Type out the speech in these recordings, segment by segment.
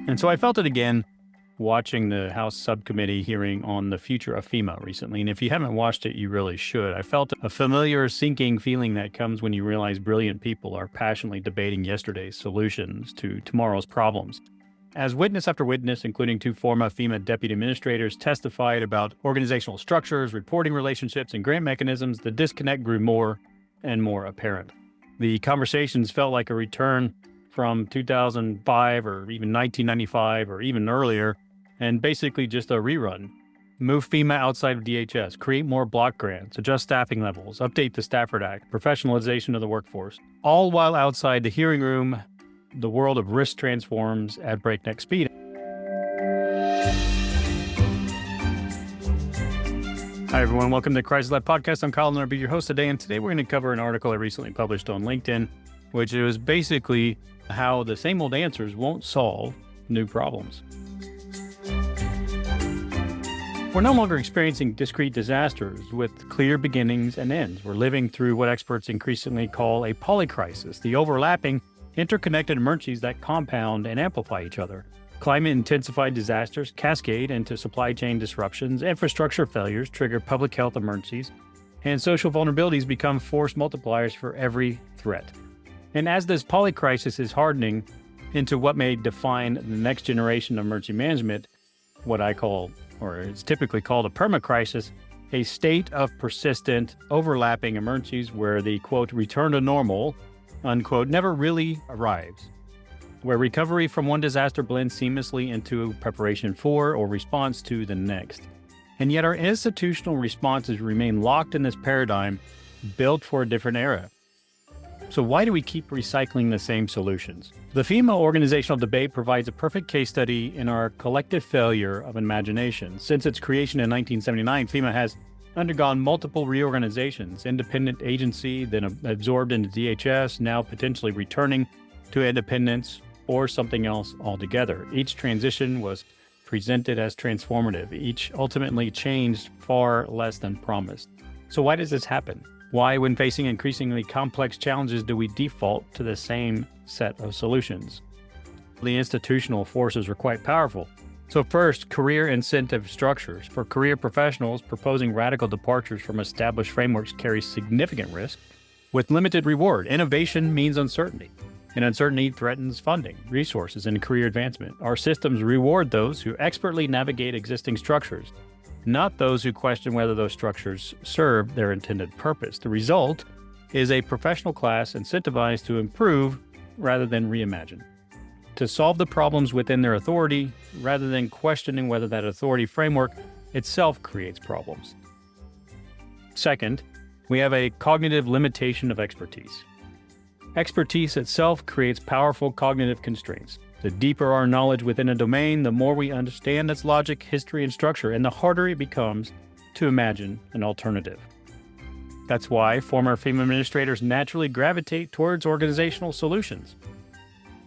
And so I felt it again watching the House subcommittee hearing on the future of FEMA recently. And if you haven't watched it, you really should. I felt a familiar sinking feeling that comes when you realize brilliant people are passionately debating yesterday's solutions to tomorrow's problems. As witness after witness, including two former FEMA deputy administrators, testified about organizational structures, reporting relationships, and grant mechanisms, the disconnect grew more and more apparent. The conversations felt like a return from 2005 or even 1995 or even earlier, and basically just a rerun. Move FEMA outside of DHS, create more block grants, adjust staffing levels, update the Stafford Act, professionalization of the workforce, all while outside the hearing room, the world of risk transforms at breakneck speed. Hi, everyone. Welcome to the Crisis Lab Podcast. I'm Colin, and I'll be your host today. And today we're going to cover an article I recently published on LinkedIn, which is basically how the same old answers won't solve new problems. We're no longer experiencing discrete disasters with clear beginnings and ends. We're living through what experts increasingly call a polycrisis, the overlapping, interconnected emergencies that compound and amplify each other. Climate-intensified disasters cascade into supply chain disruptions, infrastructure failures trigger public health emergencies, and social vulnerabilities become force multipliers for every threat. And as this polycrisis is hardening into what may define the next generation of emergency management, what I call, or it's typically called, a perma-crisis, a state of persistent, overlapping emergencies where the, quote, return to normal, unquote, never really arrives, where recovery from one disaster blends seamlessly into preparation for or response to the next. And yet our institutional responses remain locked in this paradigm built for a different era. So why do we keep recycling the same solutions? The FEMA organizational debate provides a perfect case study in our collective failure of imagination. Since its creation in 1979, FEMA has undergone multiple reorganizations, independent agency, then absorbed into DHS, now potentially returning to independence or something else altogether. Each transition was presented as transformative. Each ultimately changed far less than promised. So why does this happen? Why, when facing increasingly complex challenges, do we default to the same set of solutions? The institutional forces are quite powerful. So first, career incentive structures. For career professionals, proposing radical departures from established frameworks carries significant risk with limited reward. Innovation means uncertainty, and uncertainty threatens funding, resources, and career advancement. Our systems reward those who expertly navigate existing structures, not those who question whether those structures serve their intended purpose. The result is a professional class incentivized to improve rather than reimagine, to solve the problems within their authority rather than questioning whether that authority framework itself creates problems. Second, we have a cognitive limitation of expertise. Expertise itself creates powerful cognitive constraints. The deeper our knowledge within a domain, the more we understand its logic, history, and structure, and the harder it becomes to imagine an alternative. That's why former FEMA administrators naturally gravitate towards organizational solutions.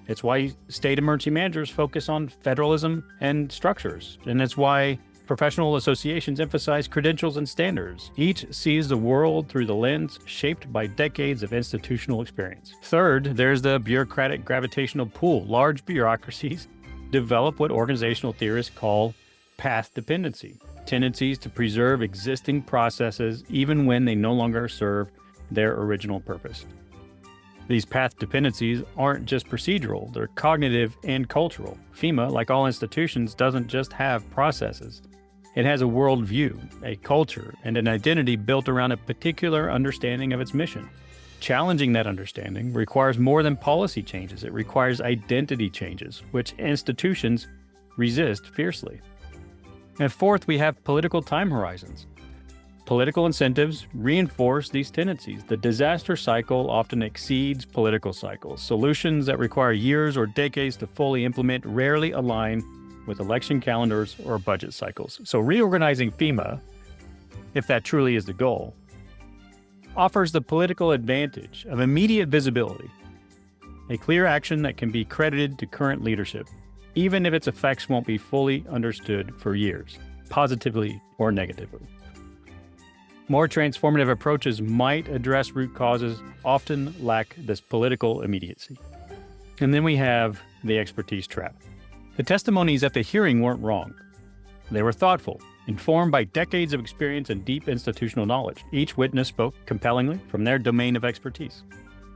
It's why state emergency managers focus on federalism and structures, and it's why professional associations emphasize credentials and standards. Each sees the world through the lens shaped by decades of institutional experience. Third, there's the bureaucratic gravitational pull. Large bureaucracies develop what organizational theorists call path dependency, tendencies to preserve existing processes even when they no longer serve their original purpose. These path dependencies aren't just procedural, they're cognitive and cultural. FEMA, like all institutions, doesn't just have processes. It has a worldview, a culture, and an identity built around a particular understanding of its mission. Challenging that understanding requires more than policy changes. It requires identity changes, which institutions resist fiercely. And fourth, we have political time horizons. Political incentives reinforce these tendencies. The disaster cycle often exceeds political cycles. Solutions that require years or decades to fully implement rarely align with election calendars or budget cycles. So reorganizing FEMA, if that truly is the goal, offers the political advantage of immediate visibility, a clear action that can be credited to current leadership, even if its effects won't be fully understood for years, positively or negatively. More transformative approaches might address root causes, often lack this political immediacy. And then we have the expertise trap. The testimonies at the hearing weren't wrong. They were thoughtful, informed by decades of experience and deep institutional knowledge. Each witness spoke compellingly from their domain of expertise.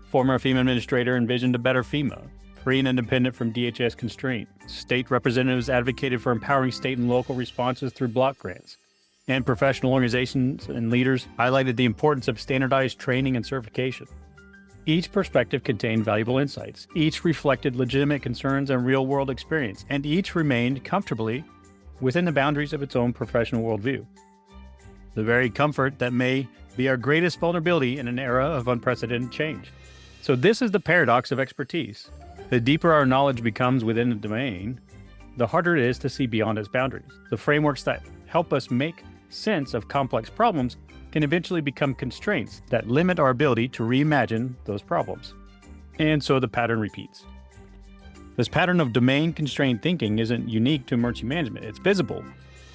Former FEMA administrator envisioned a better FEMA, free and independent from DHS constraint. State representatives advocated for empowering state and local responses through block grants. And professional organizations and leaders highlighted the importance of standardized training and certification. Each perspective contained valuable insights. Each reflected legitimate concerns and real-world experience, and each remained comfortably within the boundaries of its own professional worldview. The very comfort that may be our greatest vulnerability in an era of unprecedented change. So this is the paradox of expertise. The deeper our knowledge becomes within a domain, the harder it is to see beyond its boundaries. The frameworks that help us make sense of complex problems can eventually become constraints that limit our ability to reimagine those problems. And so the pattern repeats. This pattern of domain-constrained thinking isn't unique to emergency management. It's visible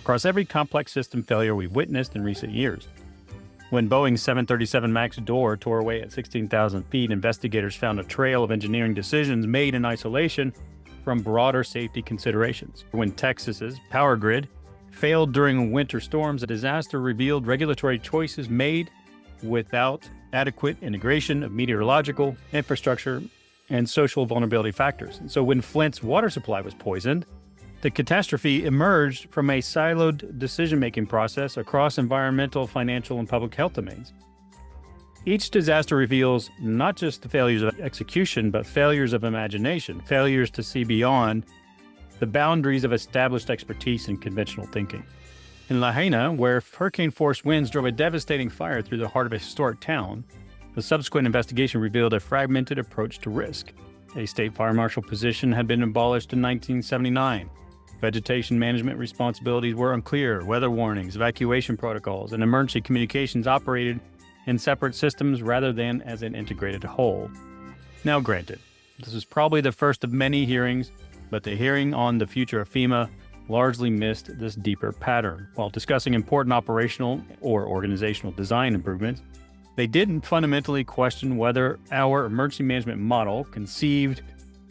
across every complex system failure we've witnessed in recent years. When Boeing's 737 MAX door tore away at 16,000 feet, investigators found a trail of engineering decisions made in isolation from broader safety considerations. When Texas's power grid failed during winter storms, a disaster revealed regulatory choices made without adequate integration of meteorological infrastructure and social vulnerability factors. And so when Flint's water supply was poisoned, the catastrophe emerged from a siloed decision-making process across environmental, financial, and public health domains. Each disaster reveals not just the failures of execution, but failures of imagination, failures to see beyond the boundaries of established expertise in conventional thinking. In Lahaina, where hurricane-force winds drove a devastating fire through the heart of a historic town, the subsequent investigation revealed a fragmented approach to risk. A state fire marshal position had been abolished in 1979. Vegetation management responsibilities were unclear. Weather warnings, evacuation protocols, and emergency communications operated in separate systems rather than as an integrated whole. Now, granted, this is probably the first of many hearings, but the hearing on the future of FEMA largely missed this deeper pattern. While discussing important operational or organizational design improvements, they didn't fundamentally question whether our emergency management model, conceived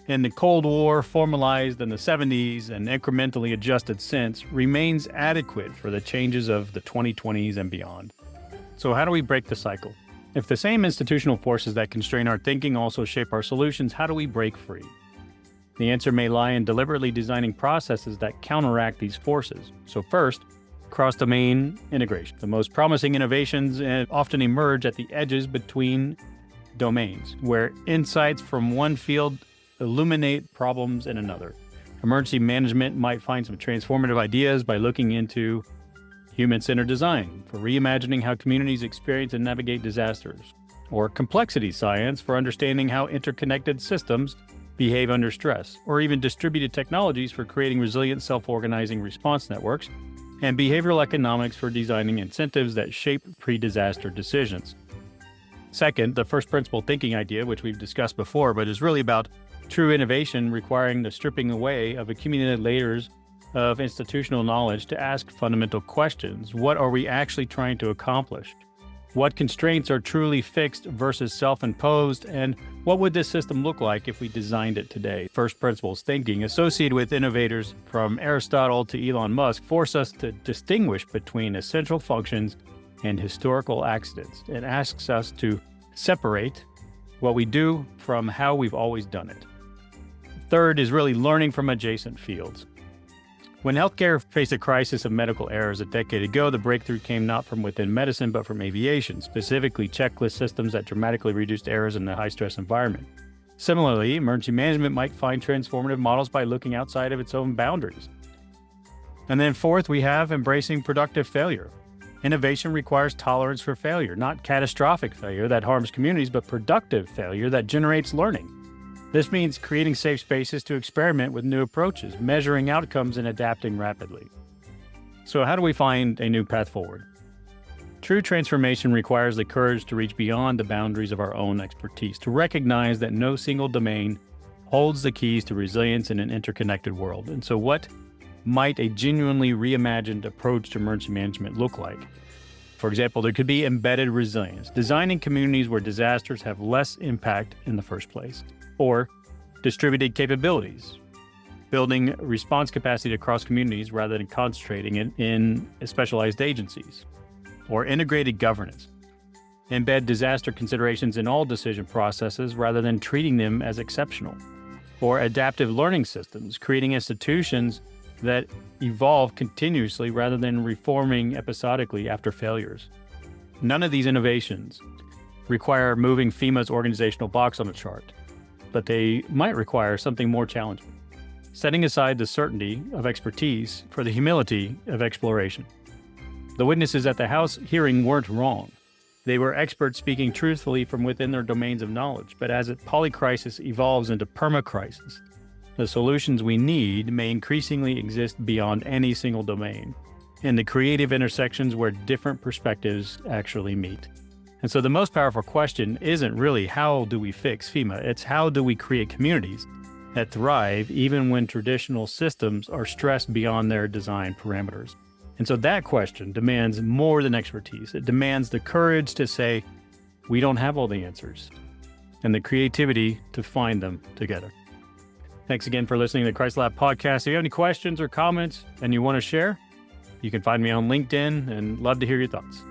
in the Cold War, formalized in the 70s, and incrementally adjusted since, remains adequate for the changes of the 2020s and beyond. So how do we break the cycle? If the same institutional forces that constrain our thinking also shape our solutions, how do we break free? The answer may lie in deliberately designing processes that counteract these forces. So first, cross-domain integration. The most promising innovations often emerge at the edges between domains, where insights from one field illuminate problems in another. Emergency management might find some transformative ideas by looking into human-centered design for reimagining how communities experience and navigate disasters, or complexity science for understanding how interconnected systems behave under stress, or even distributed technologies for creating resilient self-organizing response networks, and behavioral economics for designing incentives that shape pre-disaster decisions. Second, the first principle thinking idea, which we've discussed before, but is really about true innovation requiring the stripping away of accumulated layers of institutional knowledge to ask fundamental questions. What are we actually trying to accomplish? What constraints are truly fixed versus self-imposed? And what would this system look like if we designed it today? First principles thinking, associated with innovators from Aristotle to Elon Musk, force us to distinguish between essential functions and historical accidents. It asks us to separate what we do from how we've always done it. Third is really learning from adjacent fields. When healthcare faced a crisis of medical errors a decade ago, the breakthrough came not from within medicine, but from aviation, specifically checklist systems that dramatically reduced errors in a high-stress environment. Similarly, emergency management might find transformative models by looking outside of its own boundaries. And then fourth, we have embracing productive failure. Innovation requires tolerance for failure, not catastrophic failure that harms communities, but productive failure that generates learning. This means creating safe spaces to experiment with new approaches, measuring outcomes, and adapting rapidly. So how do we find a new path forward? True transformation requires the courage to reach beyond the boundaries of our own expertise, to recognize that no single domain holds the keys to resilience in an interconnected world. And so what might a genuinely reimagined approach to emergency management look like? For example, there could be embedded resilience, designing communities where disasters have less impact in the first place. Or distributed capabilities, building response capacity across communities rather than concentrating it in specialized agencies, or integrated governance. Embed disaster considerations in all decision processes rather than treating them as exceptional, or adaptive learning systems, creating institutions that evolve continuously rather than reforming episodically after failures. None of these innovations require moving FEMA's organizational box on a chart, but they might require something more challenging, setting aside the certainty of expertise for the humility of exploration. The witnesses at the House hearing weren't wrong. They were experts speaking truthfully from within their domains of knowledge, but as polycrisis evolves into perma-crisis, the solutions we need may increasingly exist beyond any single domain, in the creative intersections where different perspectives actually meet. And so the most powerful question isn't really how do we fix FEMA, it's how do we create communities that thrive even when traditional systems are stressed beyond their design parameters. And so that question demands more than expertise. It demands the courage to say, we don't have all the answers, and the creativity to find them together. Thanks again for listening to the Crisis Lab podcast. If you have any questions or comments and you want to share, you can find me on LinkedIn and love to hear your thoughts.